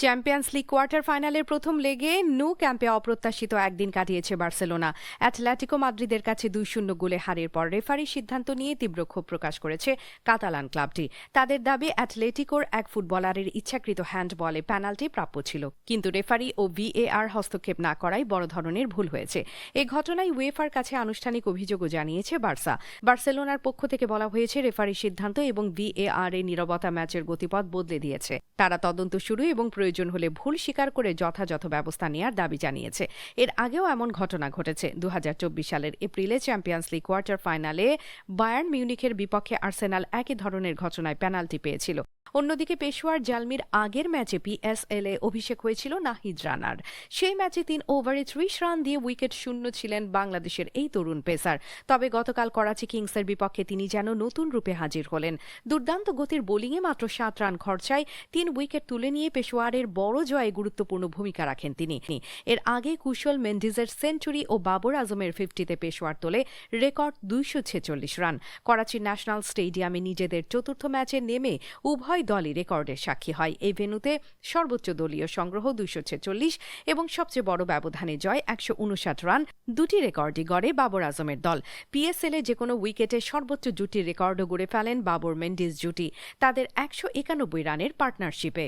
Champions league quarter ফাইনালের প্রথম লেগে ন্যু ক্যাম্পে অপ্রত্যাশিত একদিন কাটিয়েছে বার্সেলোনা। অ্যাটলেটিকো মাদ্রিদের কাছে 2-0 গোলে হারের পর রেফারির সিদ্ধান্ত নিয়ে তীব্র ক্ষোভ প্রকাশ করেছে কাতালান ক্লাবটি। তাদের দাবি অ্যাটলেটিকোর এক ফুটবলারের ইচ্ছাকৃত হ্যান্ডবলে পেনাল্টি প্রাপ্য ছিল, কিন্তু রেফারি ও ভিএআর হস্তক্ষেপ না করায় বড় ধরনের ভুল হয়েছে। এ ঘটনায় উয়েফার কাছে আনুষ্ঠানিক অভিযোগও জানিয়েছে বার্সা। বার্সেলোনার পক্ষ থেকে বলা হয়েছে রেফারির সিদ্ধান্ত এবং ভিএআর এর নীরবতা ম্যাচের গতিপথ বদলে দিয়েছে। তারা তদন্ত শুরু এবং প্রয়োজন হলে ভুল স্বীকার করে যথাযথ ব্যবস্থা নেওয়ার দাবি জানিয়েছে। এর আগেও এমন ঘটনা ঘটেছে। 2024 সালের এপ্রিলে চ্যাম্পিয়ন্স লিগ কোয়ার্টার ফাইনালে বায়ার্ন মিউনিখের বিপক্ষে আর্সেনাল একই ধরনের ঘটনায় পেনাল্টি পেয়েছিল। অন্যদিকে পেশোয়ার জালমির আগের ম্যাচে পিএসএলে অভিষেক হয়েছিল নাহিদ রানার। সেই ম্যাচে 3 ওভারে 30 রান দিয়ে উইকেট শূন্য ছিলেন বাংলাদেশের এই তরুণ পেসার। তবে গতকাল করাচি কিংসের বিপক্ষে তিনি যেন নতুন রূপে হাজির হলেন। দুর্দান্ত গতির বোলিংয়ে মাত্র 7 রান খরচায় 3 উইকেট তুলে নিয়ে পেশোয়ারের বড় জয়ে গুরুত্বপূর্ণ ভূমিকা রাখেন তিনি। এর আগে কুশল মেন্ডিজের সেঞ্চুরি ও বাবর আজমের 50-তে পেশোয়ার তোলে রেকর্ড 246 রান। করাচির ন্যাশনাল স্টেডিয়ামে নিজেদের চতুর্থ ম্যাচে নেমে উভয় দলই রেকর্ডের সাক্ষী হয়। এই ভেন্যুতে সর্বোচ্চ দলীয় সংগ্রহ 246 এবং সবচেয়ে বড় ব্যবধানে জয় 159 রান, দুটি রেকর্ডই গড়ে বাবর আজমের দল। পিএসএলে যে কোনো উইকেটে সর্বোচ্চ জুটির রেকর্ডও গড়ে ফেলেন বাবর মেন্ডিজ জুটি তাদের 191 রানের পার্টনারশিপে।